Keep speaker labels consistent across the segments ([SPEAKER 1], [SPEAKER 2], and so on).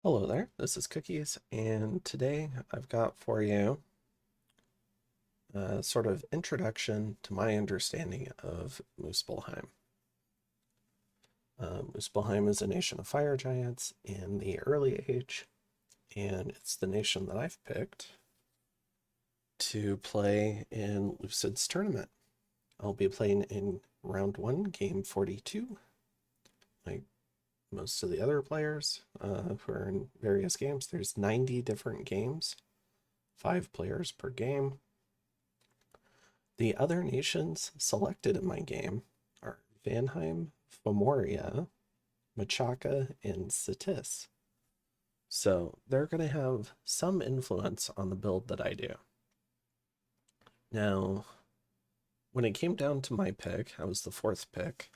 [SPEAKER 1] Hello there, this is Cookies, and today I've got for you a sort of introduction to my understanding of Muspelheim. Muspelheim is a nation of fire giants in the early age, and it's the nation that I've picked to play in Lucid's tournament. I'll be playing in round one, game 42, like most of the other players who are in various games. There's 90 different games, 5 players per game. The other nations selected in my game are Vanheim, Fomoria, Machaca, and Satis. So they're going to have some influence on the build that I do. Now, when it came down to my pick, I was the fourth pick.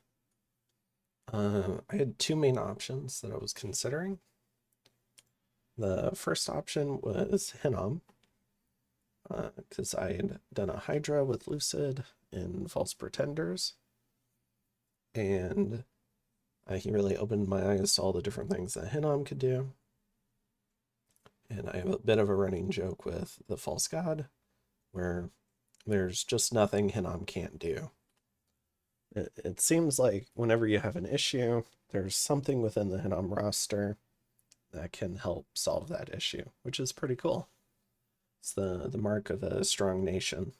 [SPEAKER 1] I had two main options that I was considering. The first option was Hinnom, because I had done a Hydra with Lucid in False Pretenders, and he really opened my eyes to all the different things that Hinnom could do. And I have a bit of a running joke with the False God, where there's just nothing Hinnom can't do. It seems like whenever you have an issue, there's something within the Hinnom roster that can help solve that issue, which is pretty cool. It's the mark of a strong nation.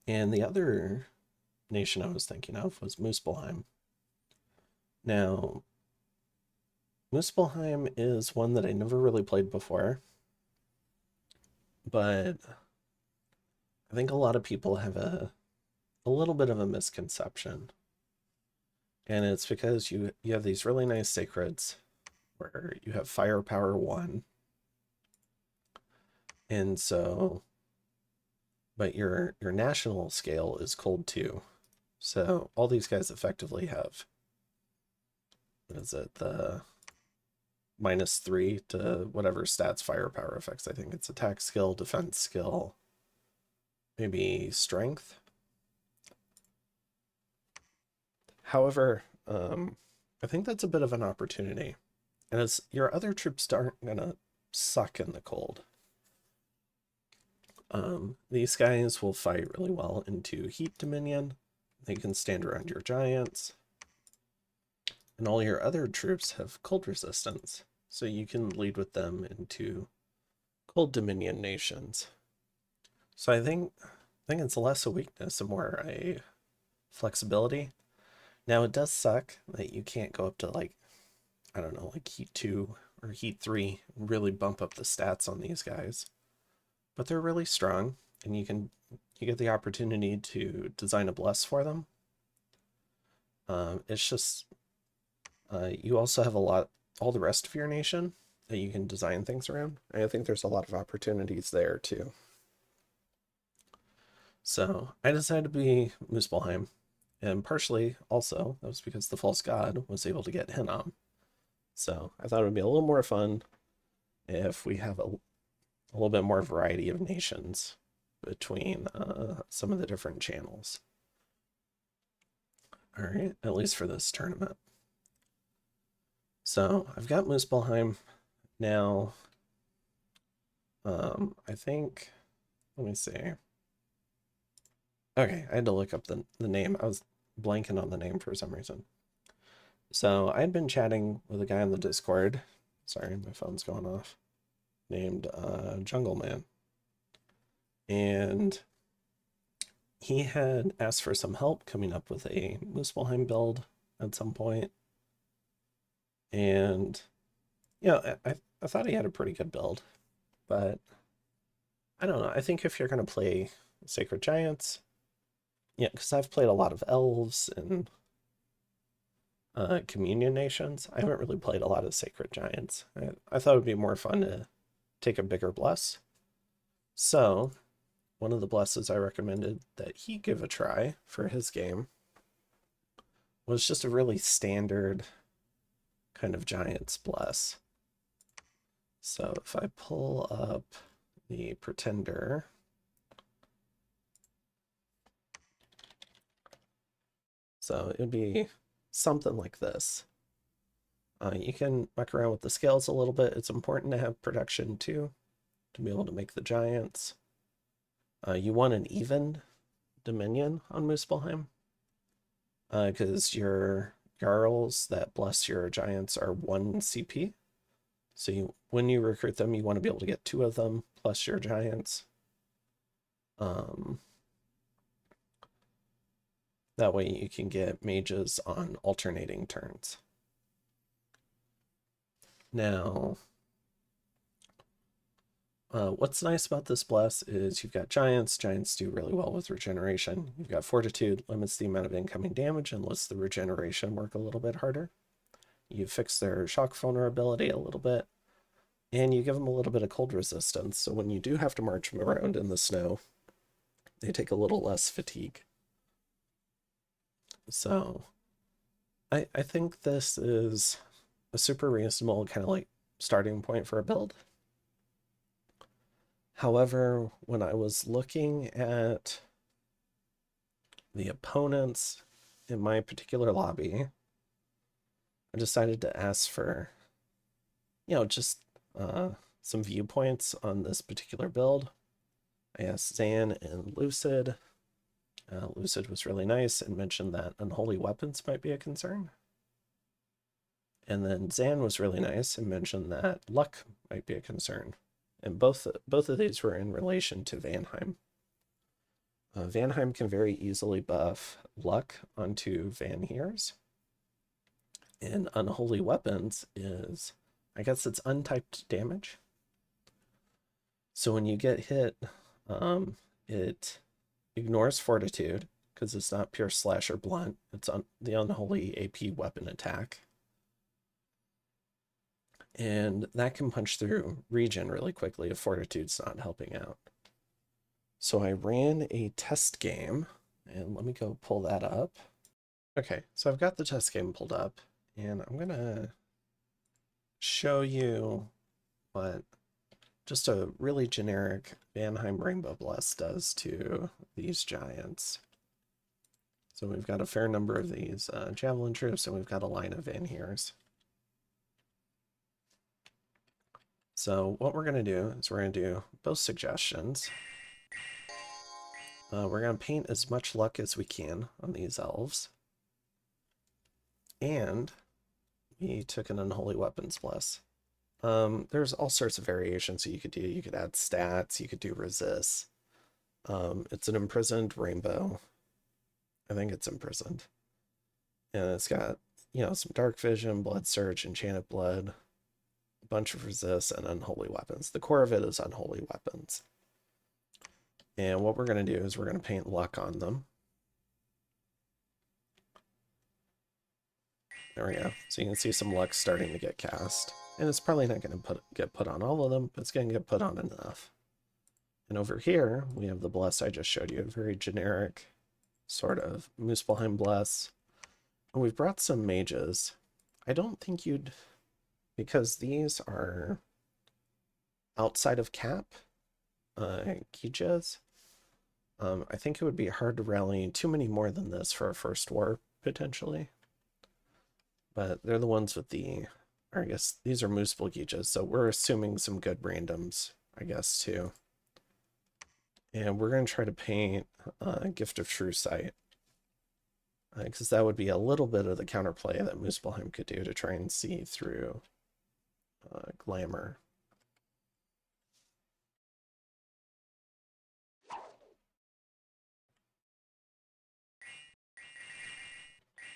[SPEAKER 1] And the other nation I was thinking of was Muspelheim. Now, Muspelheim is one that I never really played before, but I think a lot of people have a little bit of a misconception. And it's because you have these really nice sacreds where you have firepower 1. And so but your national scale is cold 2. So all these guys effectively have, what is it, the -3 to whatever stats firepower affects. I think it's attack skill, defense skill, maybe strength. However, I think that's a bit of an opportunity. And it's your other troops aren't gonna suck in the cold. These guys will fight really well into Heat Dominion. They can stand around your giants. And all your other troops have cold resistance, so you can lead with them into cold Dominion nations. So I think it's less a weakness and more a flexibility. Now it does suck that you can't go up to, like, I don't know, like Heat 2 or Heat 3, really bump up the stats on these guys. But they're really strong, and you get the opportunity to design a bless for them. It's just you also have all the rest of your nation that you can design things around. And I think there's a lot of opportunities there too. So I decided to be Muspelheim, and partially also that was because the false god was able to get Hinnom. So I thought it would be a little more fun if we have a little bit more variety of nations between some of the different channels. All right, at least for this tournament. So I've got Muspelheim now. I think, let me see. Okay, I had to look up the name. I was blanking on the name for some reason. So I had been chatting with a guy on the Discord. Sorry, my phone's going off. Named Jungle Man. And he had asked for some help coming up with a Muspelheim build at some point. And, I thought he had a pretty good build. But I don't know. I think if you're going to play Sacred Giants, yeah, because I've played a lot of elves and communion nations. I haven't really played a lot of Sacred Giants. I thought it would be more fun to take a bigger bless. So, one of the blesses I recommended that he give a try for his game was just a really standard kind of Giants bless. So, if I pull up the Pretender, so it would be something like this. You can muck around with the scales a little bit. It's important to have production too, to be able to make the giants. You want an even dominion on Muspelheim, because your Jarls that bless your giants are 1 CP. So when you recruit them, you want to be able to get 2 of them plus your giants. That way you can get mages on alternating turns. Now, what's nice about this bless is you've got giants. Giants do really well with regeneration. You've got fortitude, limits the amount of incoming damage and lets the regeneration work a little bit harder. You fix their shock vulnerability a little bit, and you give them a little bit of cold resistance. So when you do have to march them around in the snow, they take a little less fatigue. So I think this is a super reasonable kind of like starting point for a build. However, when I was looking at the opponents in my particular lobby, I decided to ask for, just some viewpoints on this particular build. I asked Zan and Lucid. Lucid was really nice and mentioned that unholy weapons might be a concern. And then Zan was really nice and mentioned that luck might be a concern. And both of these were in relation to Vanheim. Vanheim can very easily buff luck onto Van Heers. And unholy weapons is, I guess it's untyped damage. So when you get hit, it ignores fortitude because it's not pure slash or blunt. It's on the unholy AP weapon attack. And that can punch through regen really quickly if fortitude's not helping out. So I ran a test game, and let me go pull that up. Okay, so I've got the test game pulled up, and I'm gonna show you what just a really generic Vanheim Rainbow Bless does to these giants. So we've got a fair number of these javelin troops, and we've got a line of Van Heers. So what we're going to do is we're going to do both suggestions. We're going to paint as much luck as we can on these elves. And we took an unholy weapons bless. There's all sorts of variations that you could do. You could add stats, you could do resist. It's an imprisoned rainbow. I think it's imprisoned. And it's got, some dark vision, blood surge, enchanted blood, a bunch of resists, and unholy weapons. The core of it is unholy weapons. And what we're going to do is we're going to paint luck on them. There we go. So you can see some luck starting to get cast. And it's probably not going to get put on all of them, but it's going to get put on enough. And over here, we have the bless I just showed you, a very generic sort of Muspelheim bless. And we've brought some mages. I don't think you'd, because these are outside of cap, Gijas, I think it would be hard to rally too many more than this for a first war, potentially. But they're the ones with the, or I guess these are Muspel Gijas, so we're assuming some good randoms, I guess, too. And we're going to try to paint Gift of True Sight, because that would be a little bit of the counterplay that Muspelheim could do to try and see through Glamour.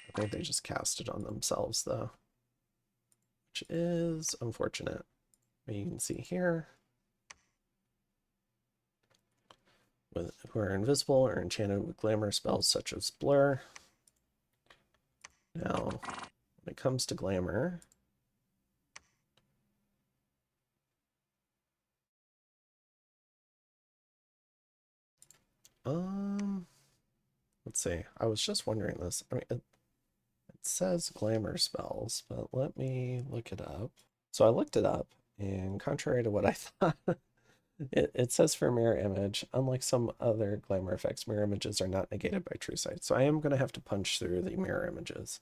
[SPEAKER 1] I think they just cast it on themselves, though, which is unfortunate. But you can see here, who are invisible or enchanted with glamour spells such as blur. Now, when it comes to glamour, let's see. I was just wondering this. I mean, it says glamour spells, but let me look it up. So I looked it up, and contrary to what I thought, it says for mirror image, unlike some other glamour effects, mirror images are not negated by true sight. So I am going to have to punch through the mirror images.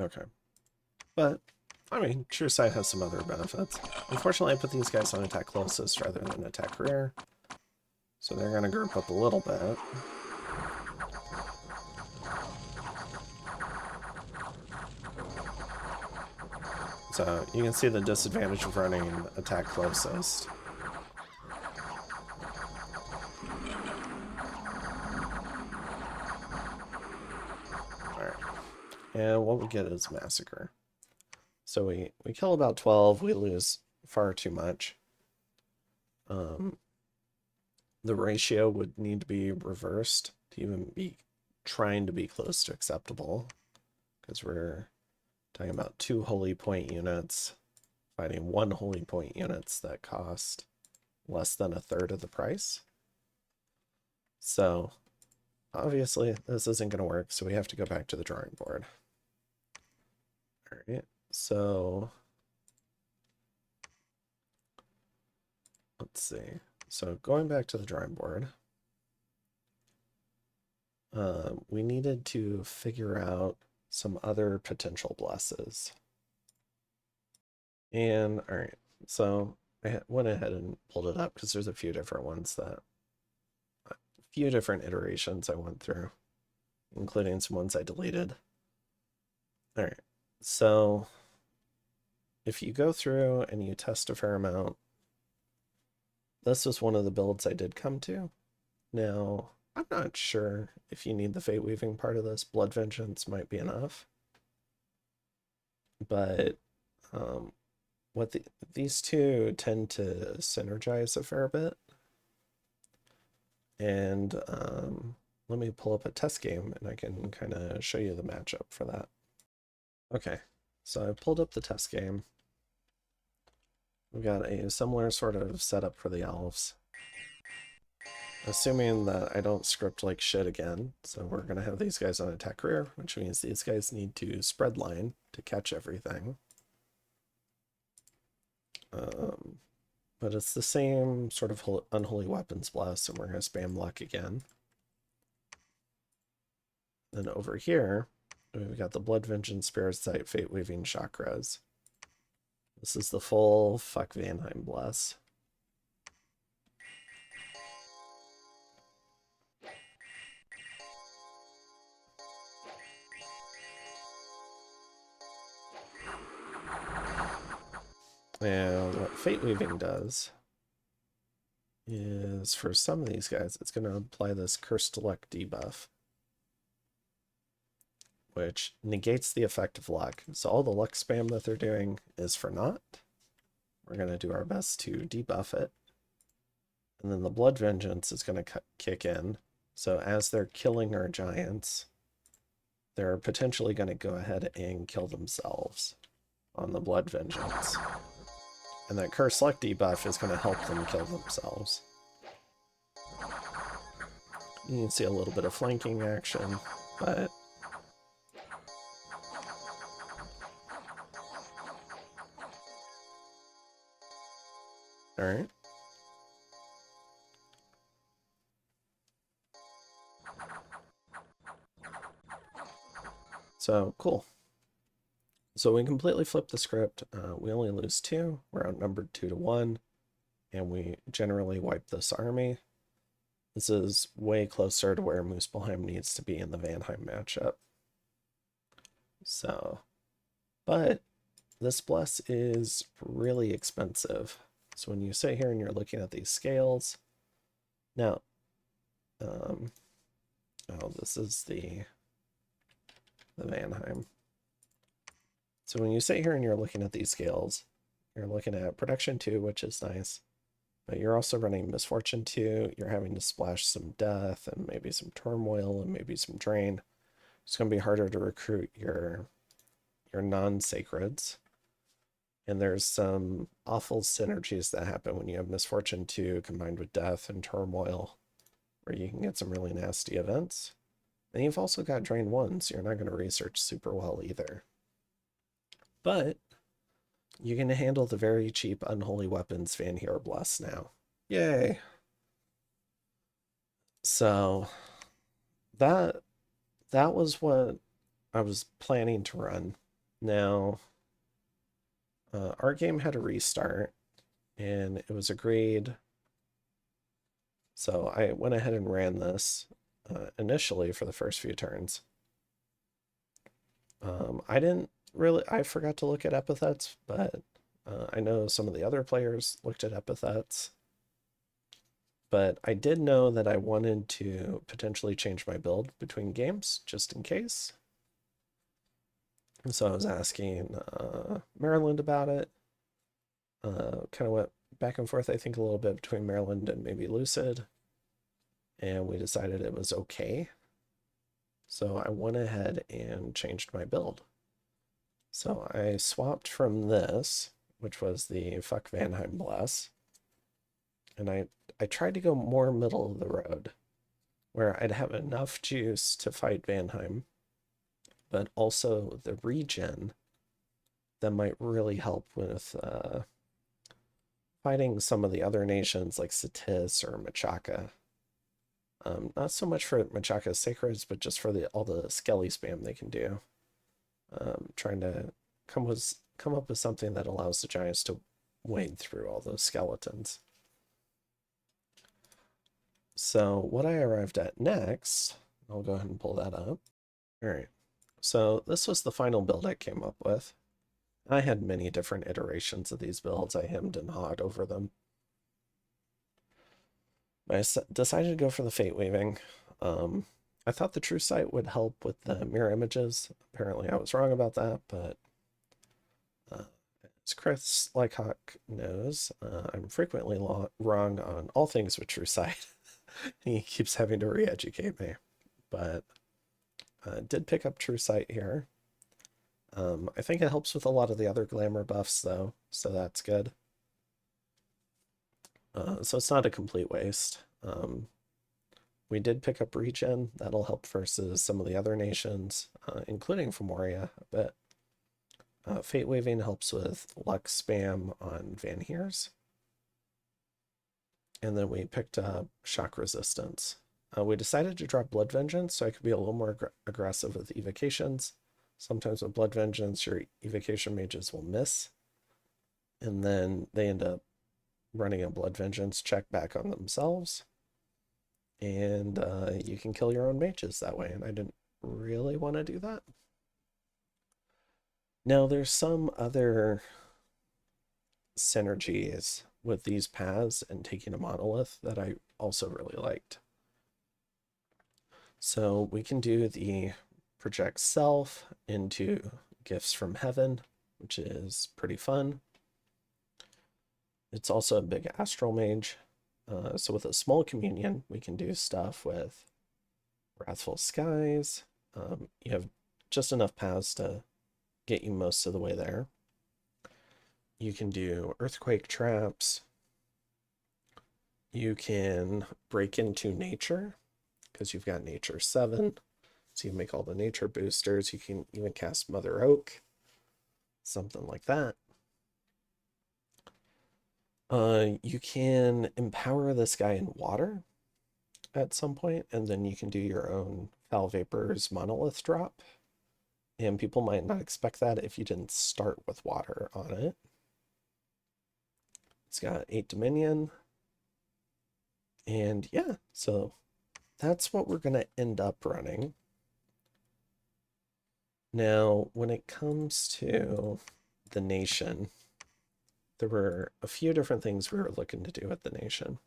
[SPEAKER 1] Okay. But, I mean, True Sight has some other benefits. Unfortunately, I put these guys on attack closest rather than attack rear. So they're going to group up a little bit. So you can see the disadvantage of running attack closest. Alright. And what we get is Massacre. So we kill about 12, we lose far too much. The ratio would need to be reversed to even be trying to be close to acceptable. Because we're talking about 2 holy point units fighting 1 holy point units that cost less than 1/3 of the price. So obviously this isn't going to work, so we have to go back to the drawing board. All right, so let's see. So going back to the drawing board, we needed to figure out some other potential blesses. And all right, so I went ahead and pulled it up because there's a few different ones that, a few different iterations I went through, including some ones I deleted. All right, so if you go through and you test a fair amount, this was one of the builds I did come to. Now, I'm not sure if you need the Fate Weaving part of this. Blood Vengeance might be enough. But these two tend to synergize a fair bit. And let me pull up a test game and I can kind of show you the matchup for that. Okay, so I pulled up the test game. We've got a similar sort of setup for the elves. Assuming that I don't script like shit again, so we're going to have these guys on attack rear, which means these guys need to spread line to catch everything. But it's the same sort of unholy weapons bless, and we're going to spam luck again. Then over here, we've got the Blood Vengeance, Spirit Sight, Fate Weaving chakras. This is the full fuck Vanheim bless. And what Fate Weaving does is, for some of these guys, it's going to apply this Cursed Luck debuff, which negates the effect of luck. So all the luck spam that they're doing is for naught. We're going to do our best to debuff it. And then the Blood Vengeance is going to kick in. So as they're killing our giants, they're potentially going to go ahead and kill themselves on the Blood Vengeance. And that Curse Luck debuff is going to help them kill themselves. You can see a little bit of flanking action, but all right. So cool. So we completely flip the script. We only lose 2. We're outnumbered 2-1, and we generally wipe this army. This is way closer to where Muspelheim needs to be in the Vanheim matchup. So, but this bless is really expensive. So when you sit here and you're looking at these scales, now, oh, this is the Vanheim. So when you sit here and you're looking at these scales, you're looking at production 2, which is nice, but you're also running misfortune 2. You're having to splash some death and maybe some turmoil and maybe some drain. It's going to be harder to recruit your non-sacreds. And there's some awful synergies that happen when you have misfortune 2 combined with death and turmoil, where you can get some really nasty events. And you've also got drain 1, so you're not going to research super well either. But you can handle the very cheap Unholy Weapons Van Hero Bless now. Yay! So that was what I was planning to run. Now, our game had a restart, and it was agreed. So I went ahead and ran this initially for the first few turns. I forgot to look at epithets, but I know some of the other players looked at epithets. But I did know that I wanted to potentially change my build between games, just in case. And so I was asking Maryland about it. Kind of went back and forth, I think, a little bit between Maryland and maybe Lucid. And we decided it was okay. So I went ahead and changed my build. So I swapped from this, which was the Fuck Vanheim Bless, and I tried to go more middle of the road, where I'd have enough juice to fight Vanheim, but also the regen that might really help with fighting some of the other nations like Satis or Machaca. Not so much for Machaca's Sacreds, but just for all the Skelly spam they can do. Trying to come up with something that allows the Giants to wade through all those skeletons. So what I arrived at next, I'll go ahead and pull that up. All right. So this was the final build I came up with. I had many different iterations of these builds. I hemmed and hawed over them. I decided to go for the Fate Weaving. I thought the True Sight would help with the mirror images. Apparently I was wrong about that, but as Chris Lycock knows, I'm frequently wrong on all things with True Sight. He keeps having to re-educate me, but did pick up True Sight here. I think it helps with a lot of the other glamour buffs though, so that's good. So it's not a complete waste. We did pick up regen. That'll help versus some of the other nations, including Femoria a bit. Fate Waving helps with luck spam on Van Heers. And then we picked up Shock Resistance. We decided to drop Blood Vengeance so I could be a little more aggressive with evocations. Sometimes with Blood Vengeance, your evocation mages will miss. And then they end up running a Blood Vengeance check back on themselves. And you can kill your own mages that way. And I didn't really want to do that. Now, there's some other synergies with these paths and taking a monolith that I also really liked. So we can do the project self into gifts from heaven, which is pretty fun. It's also a big astral mage. So with a small communion, we can do stuff with Wrathful Skies. You have just enough paths to get you most of the way there. You can do earthquake traps. You can break into nature because you've got nature 7. So you make all the nature boosters. You can even cast Mother Oak, something like that. You can empower this guy in water at some point, and then you can do your own Foul Vapors monolith drop. And people might not expect that if you didn't start with water on it. It's got 8 Dominion. And yeah, so that's what we're going to end up running. Now, when it comes to the nation, there were a few different things we were looking to do with the nation.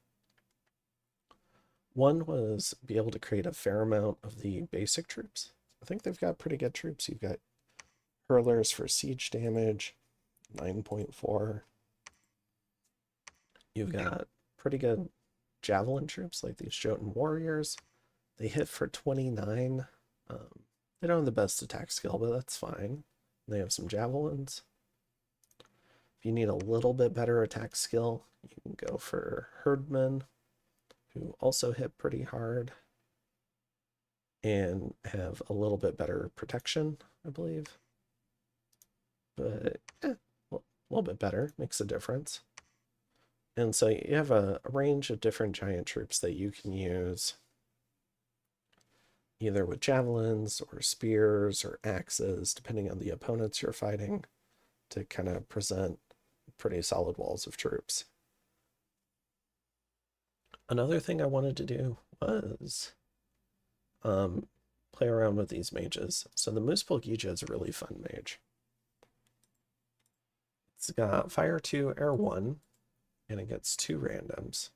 [SPEAKER 1] One was be able to create a fair amount of the basic troops. I think they've got pretty good troops. You've got hurlers for siege damage, 9.4. You've got pretty good javelin troops like these Jotun warriors. They hit for 29. They don't have the best attack skill, but that's fine. They have some javelins. If you need a little bit better attack skill, you can go for herdmen, who also hit pretty hard and have a little bit better protection, I believe. But a little bit better, makes a difference. And so you have a range of different giant troops that you can use. either with javelins or spears or axes, depending on the opponents you're fighting, to kind of present pretty solid walls of troops. Another thing I wanted to do was play around with these mages. So the Muspelheim is a really fun mage. It's got Fire 2, Air 1, and it gets 2 randoms.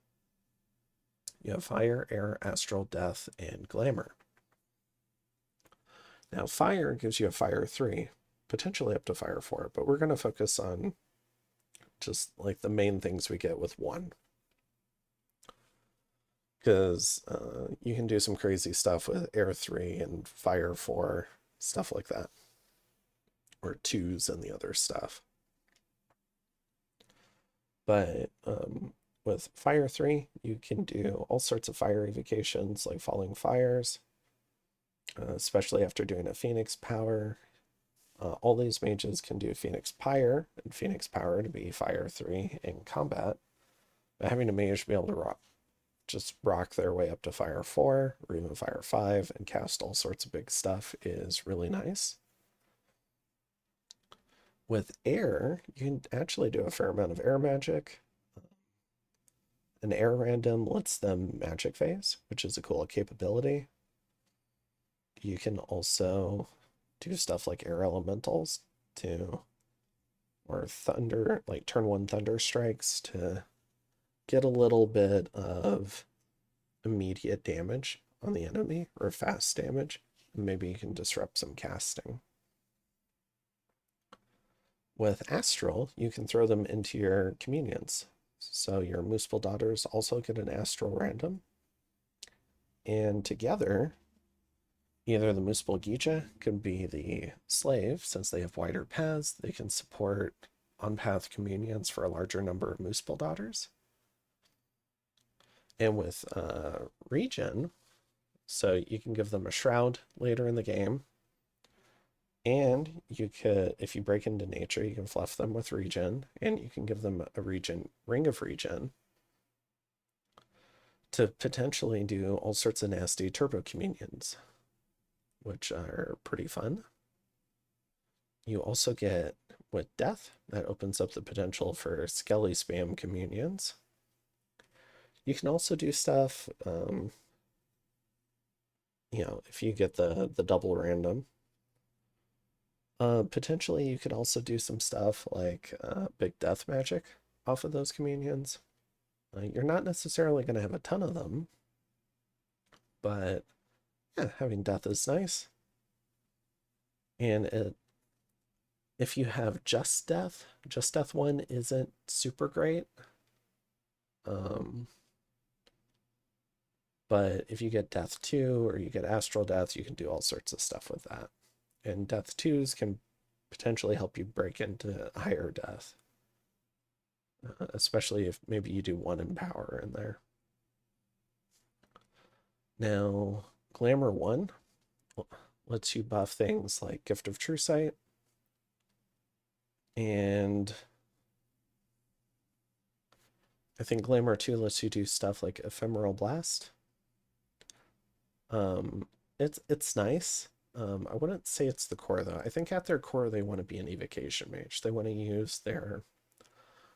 [SPEAKER 1] You have Fire, Air, Astral, Death, and Glamour. Now, Fire gives you a Fire 3, potentially up to Fire 4, but we're going to focus on just like the main things we get with 1. Because you can do some crazy stuff with Air 3 and Fire 4, stuff like that. Or 2s and the other stuff. But with Fire 3, you can do all sorts of fire evocations like Falling Fires, especially after doing a Phoenix Power. All these mages can do Phoenix Pyre and Phoenix Power to be Fire 3 in combat. But having a mage be able to rock their way up to Fire 4 or even Fire 5 and cast all sorts of big stuff is really nice. With air, you can actually do a fair amount of air magic. An air random lets them magic phase, which is a cool capability. You can also do stuff like air elementals or thunder, like turn 1 thunder strikes to get a little bit of immediate damage on the enemy or fast damage. Maybe you can disrupt some casting. With Astral, you can throw them into your communions. So your Muspel daughters also get an Astral random. And together, either the Muspel Gija could be the slave, since they have wider paths, they can support on-path communions for a larger number of Muspel daughters. And with regen, so you can give them a shroud later in the game. And you could, if you break into nature, you can fluff them with regen, and you can give them a ring of regen to potentially do all sorts of nasty turbo communions, which are pretty fun. You also get, with death, that opens up the potential for skelly spam communions. You can also do stuff, if you get the double random. Potentially, you could also do some stuff like big death magic off of those communions. You're not necessarily going to have a ton of them, but yeah, having death is nice. And if you have just death 1 isn't super great. But if you get death 2 or you get astral death, you can do all sorts of stuff with that. And death 2s can potentially help you break into higher death, especially if maybe you do 1 in power in there. Now, Glamour 1 lets you buff things like Gift of True Sight, and I think Glamour 2 lets you do stuff like Ephemeral Blast. It's nice. I wouldn't say it's the core, though. I think at their core, they want to be an evocation mage. They want to use their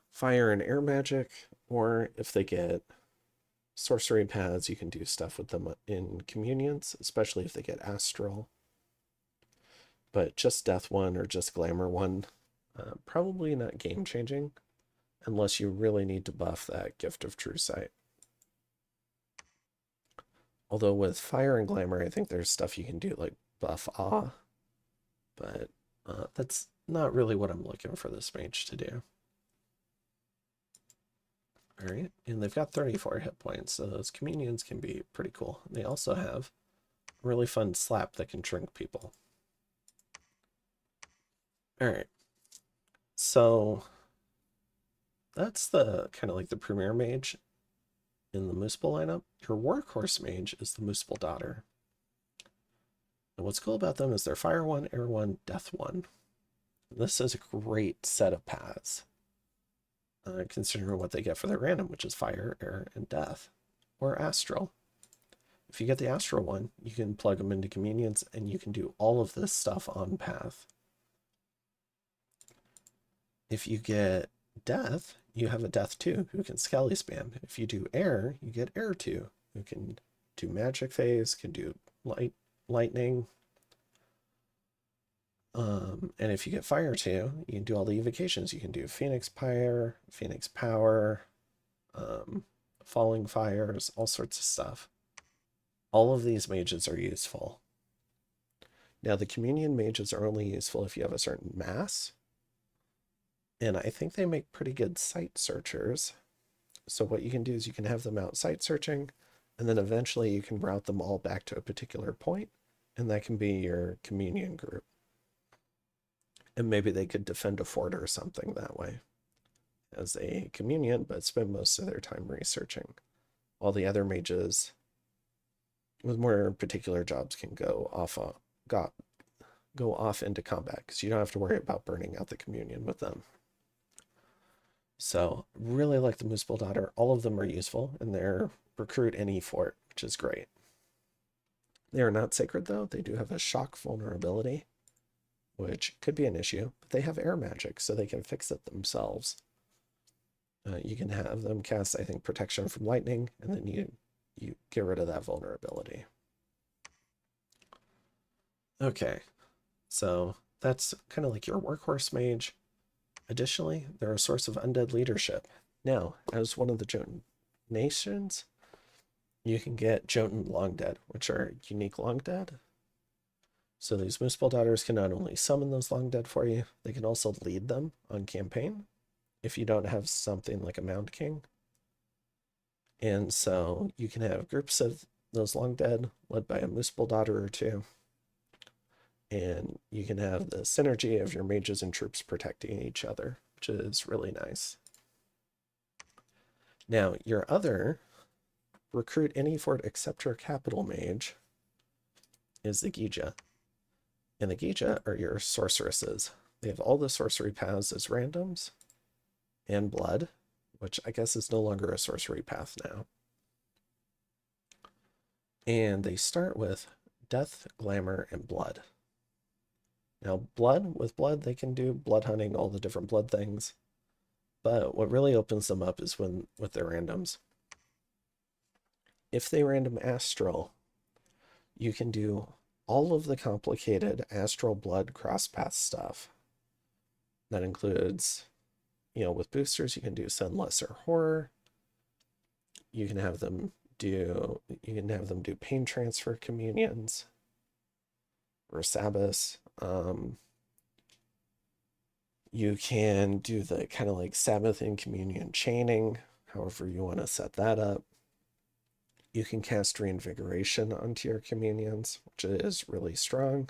[SPEAKER 1] fire and air magic, or if they get sorcery paths, you can do stuff with them in communions, especially if they get astral. But just death 1 or just glamour 1, probably not game-changing, unless you really need to buff that Gift of True Sight. Although with fire and glamour, I think there's stuff you can do like buff awe, but that's not really what I'm looking for this mage to do. All right, and they've got 34 hit points, so those communions can be pretty cool. They also have a really fun slap that can shrink people. All right, so that's the kind of like the premier mage in the Muspel lineup. Your workhorse mage is the Muspel daughter. And what's cool about them is they're Fire 1, Air 1, Death 1. This is a great set of paths, considering what they get for their random, which is Fire, Air, and Death, or Astral. if you get the Astral one, you can plug them into Communions and you can do all of this stuff on path. If you get Death, you have a Death 2 who can Skelly spam. If you do Air, you get Air 2 who can do Magic Phase, can do Lightning. And if you get Fire 2, you can do all the evocations. You can do Phoenix Pyre, Phoenix Power, Falling Fires, all sorts of stuff. All of these mages are useful. Now, the Communion mages are only useful if you have a certain mass. And I think they make pretty good site searchers. So what you can do is you can have them out site searching, and then eventually you can route them all back to a particular point, and that can be your Communion group. And maybe they could defend a fort or something that way as a Communion, but spend most of their time researching. While the other mages with more particular jobs can go off into combat, because you don't have to worry about burning out the Communion with them. So really like the Muspel Daughter. All of them are useful, and they're recruit any fort, which is great. They are not sacred though. They do have a shock vulnerability, which could be an issue, but they have air magic, so they can fix it themselves. You can have them cast, I think, protection from lightning, and then you get rid of that vulnerability. Okay, so that's kind of like your workhorse mage. Additionally, they're a source of undead leadership. Now, as one of the Jotun nations, you can get Jotun Long Dead, which are unique Long Dead. So these Muspel Daughters can not only summon those Long Dead for you, they can also lead them on campaign if you don't have something like a Mound King. And so you can have groups of those Long Dead led by a Muspel Daughter or two. And you can have the synergy of your mages and troops protecting each other, which is really nice. Now, your other recruit any fort except your capital mage is the Gija. And the Gija are your sorceresses. They have all the sorcery paths as randoms and blood, which I guess is no longer a sorcery path now. And they start with death, glamour, and blood. Now, with blood, they can do blood hunting, all the different blood things. But what really opens them up is with their randoms. If they random astral, you can do all of the complicated astral blood cross-path stuff. That includes, with boosters, you can do Sun, Lesser, Horror. You can have them do pain transfer communions or Sabbaths. You can do the kind of like Sabbath and communion chaining, however you want to set that up. You can cast Reinvigoration onto your communions, which is really strong.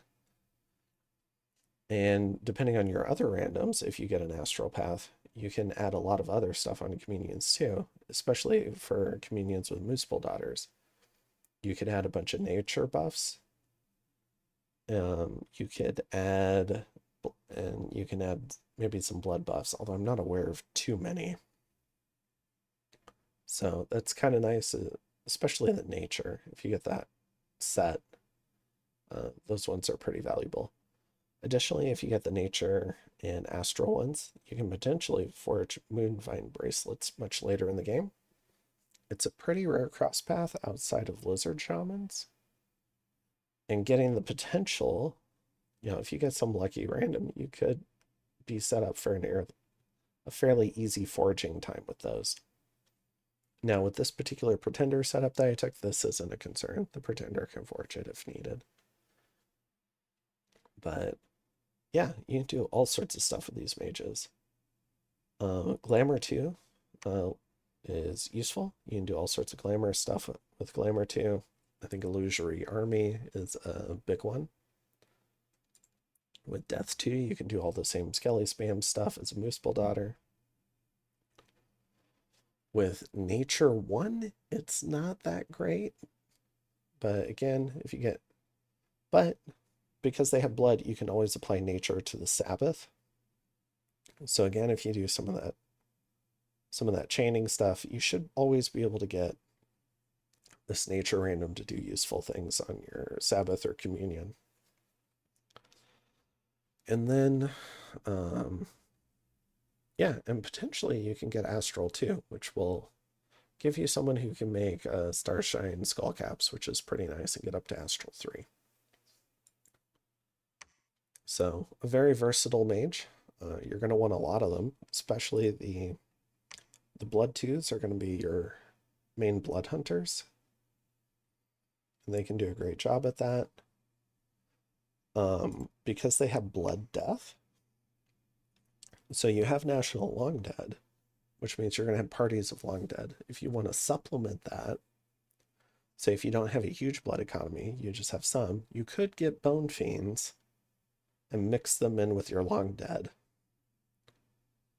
[SPEAKER 1] And depending on your other randoms, if you get an astral path, you can add a lot of other stuff on communions too, especially for communions with Muspel Daughters. You could add a bunch of nature buffs. You could add, and you can add maybe some blood buffs, although I'm not aware of too many. So that's kind of nice, especially the nature. If you get that set, those ones are pretty valuable. Additionally, if you get the nature and astral ones, you can potentially forge Moonvine bracelets much later in the game. It's a pretty rare cross path outside of lizard shamans. And getting the potential, if you get some lucky random, you could be set up for a fairly easy forging time with those. Now, with this particular Pretender setup that I took, this isn't a concern. The Pretender can forge it if needed. But yeah, you can do all sorts of stuff with these mages. Glamour 2 is useful. You can do all sorts of glamour stuff with Glamour 2. I think Illusory Army is a big one. With Death 2, you can do all the same Skelly spam stuff as a Muspel Daughter. With Nature 1, it's not that great. But again, but because they have blood, you can always apply Nature to the Sabbath. So again, if you do some of that chaining stuff, you should always be able to get this nature random to do useful things on your Sabbath or Communion. And then, yeah, and potentially you can get Astral too, which will give you someone who can make Starshine Skullcaps, which is pretty nice, and get up to Astral 3. So a very versatile mage. You're going to want a lot of them, especially the Blood 2s are going to be your main Blood Hunters. And they can do a great job at that. Because they have Blood Death. So you have National Long Dead, which means you're going to have parties of Long Dead. If you want to supplement that, say if you don't have a huge blood economy, you just have some, you could get Bone Fiends and mix them in with your Long Dead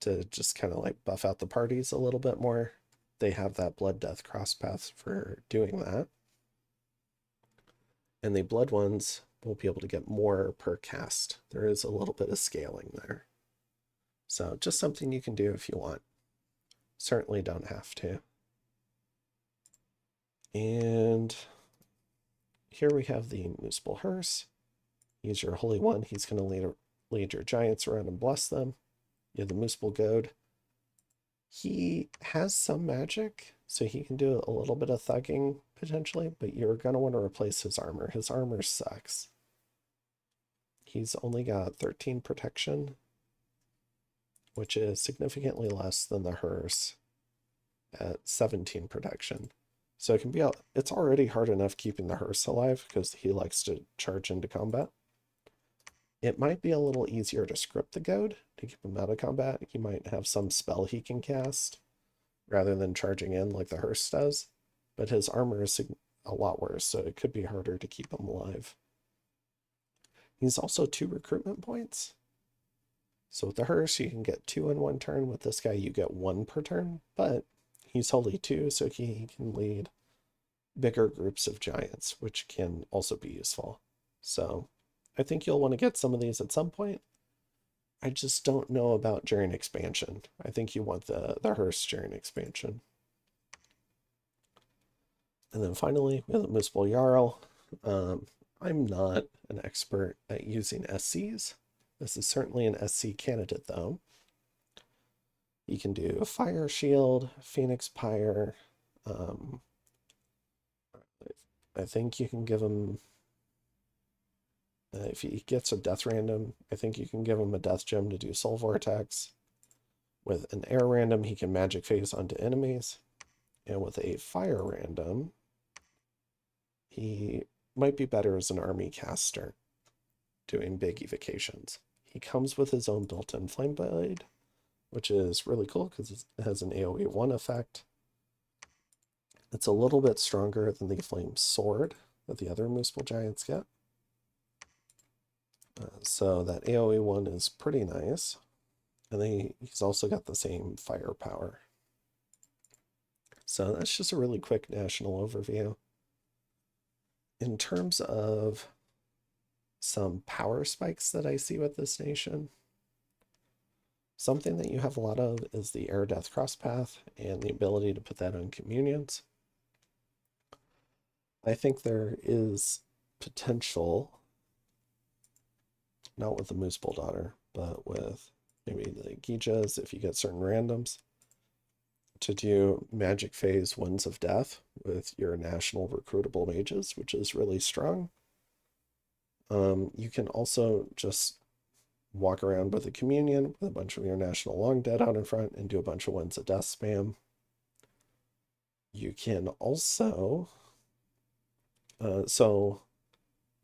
[SPEAKER 1] to just kind of like buff out the parties a little bit more. They have that Blood Death cross path for doing that. And the Blood ones will be able to get more per cast. There is a little bit of scaling there. So just something you can do if you want. Certainly don't have to. And here we have the Muspelheim. He's your Holy One. He's going to lead your giants around and bless them. You have the Muspel Goad. He has some magic, so he can do a little bit of thugging potentially, but you're going to want to replace his armor. His armor sucks. He's only got 13 protection, which is significantly less than the hearse at 17 protection. So it can be, it's already hard enough keeping the hearse alive because he likes to charge into combat. It might be a little easier to script the goad to keep him out of combat. He might have some spell he can cast rather than charging in like the hearse does, but his armor is a lot worse, so it could be harder to keep him alive. He's also 2 recruitment points. So with the hearse, you can get 2 in 1 turn. With this guy, you get 1 per turn, but he's Holy 2, so he can lead bigger groups of giants, which can also be useful. So I think you'll want to get some of these at some point. I just don't know about during expansion. I think you want the hearse during expansion. And then finally, we have the Muspel Jarl. I'm not an expert at using SCs. This is certainly an SC candidate, though. You can do Fire Shield, Phoenix Pyre. I think you can give him, if he gets a Death random, I think you can give him a Death Gem to do Soul Vortex. With an Air random, he can Magic Phase onto enemies. And with a Fire random, he might be better as an army caster, doing big evocations. He comes with his own built-in Flame Blade, which is really cool because it has an AoE 1 effect. It's a little bit stronger than the Flame Sword that the other Muspel Giants get. So that AoE 1 is pretty nice. And then he's also got the same firepower. So that's just a really quick national overview. In terms of some power spikes that I see with this nation, something that you have a lot of is the Air Death Crosspath and the ability to put that on communions. I think there is potential, not with the Muspel Daughter, but with maybe the Gijas, if you get certain randoms, to do Magic Phase Winds of Death with your national recruitable mages, which is really strong. You can also just walk around with a communion with a bunch of your national long dead out in front and do a bunch of Winds of Death spam. You can also, so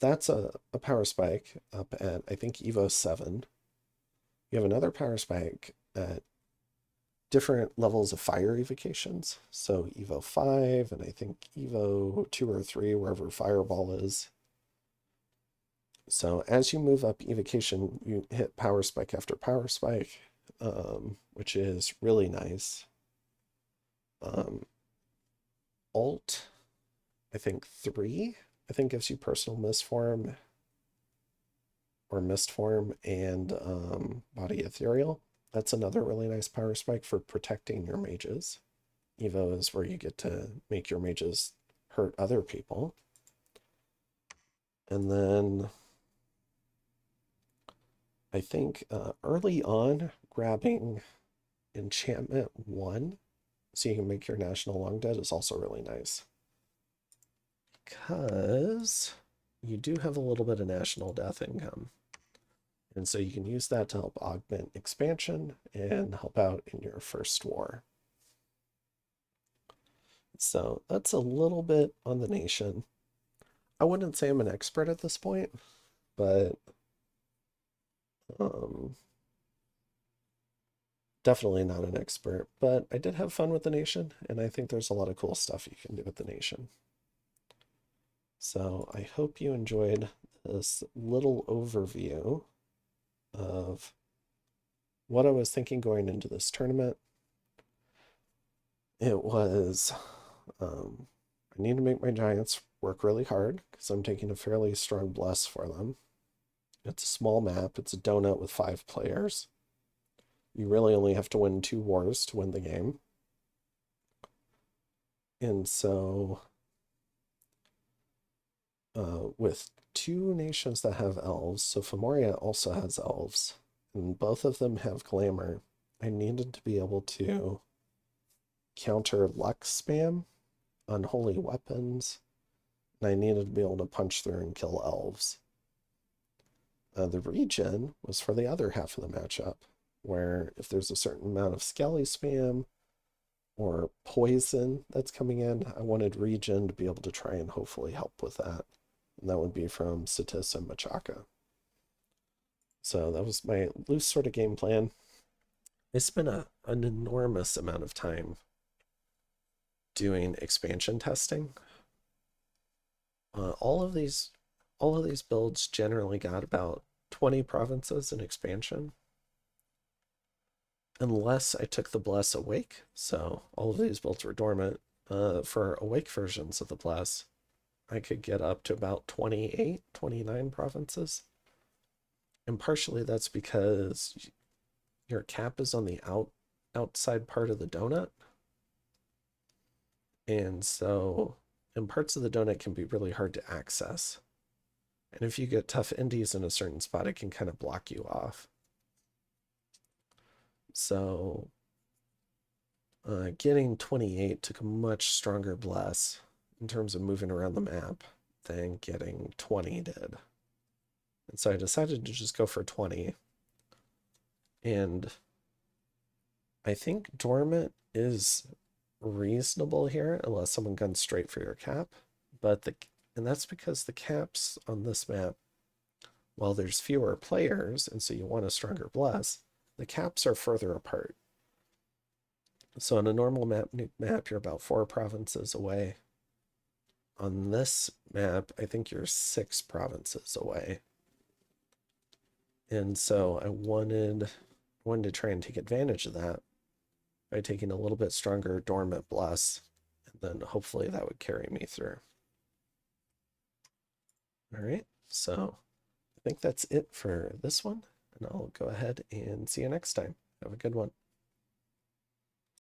[SPEAKER 1] that's a power spike up at, I think, Evo 7. You have another power spike at different levels of fire evocations. So Evo 5 and I think Evo 2 or 3, wherever Fireball is. So as you move up evocation, you hit power spike after power spike, which is really nice. Alt, I think 3, I think gives you personal mistform or mistform and body ethereal. That's another really nice power spike for protecting your mages. Evo is where you get to make your mages hurt other people. And then I think early on, grabbing enchantment 1 so you can make your national long dead is also really nice. Because you do have a little bit of national death income. And so you can use that to help augment expansion and help out in your first war. So that's a little bit on the nation. I wouldn't say I'm an expert at this point, but definitely not an expert. But I did have fun with the nation, and I think there's a lot of cool stuff you can do with the nation. So I hope you enjoyed this little overview of what I was thinking going into this tournament. It was, I need to make my Giants work really hard because I'm taking a fairly strong bless for them. It's a small map. It's a donut with 5 players. You really only have to win 2 wars to win the game. And so, with 2 nations that have elves, so Femoria also has elves, and both of them have glamour, I needed to be able to counter luck spam, unholy weapons, and I needed to be able to punch through and kill elves. The regen was for the other half of the matchup, where if there's a certain amount of skelly spam or poison that's coming in, I wanted regen to be able to try and hopefully help with that. And that would be from Satis and Machaka. So that was my loose sort of game plan. I spent an enormous amount of time doing expansion testing. All of these builds generally got about 20 provinces in expansion, unless I took the Bless Awake. So all of these builds were dormant. For Awake versions of the Bless, I could get up to about 28, 29 provinces. And partially that's because your cap is on the outside part of the donut. And so, and parts of the donut can be really hard to access. And if you get tough indies in a certain spot, it can kind of block you off. So getting 28 took a much stronger bless in terms of moving around the map than getting 20 did. And so I decided to just go for 20. And I think dormant is reasonable here unless someone guns straight for your cap. And that's because the caps on this map, while there's fewer players, and so you want a stronger bless, the caps are further apart. So on a normal map, you're about 4 provinces away. On this map, I think you're 6 provinces away. And so I wanted to try and take advantage of that by taking a little bit stronger dormant bless, and then hopefully that would carry me through. All right, so I think that's it for this one, and I'll go ahead and see you next time. Have a good one.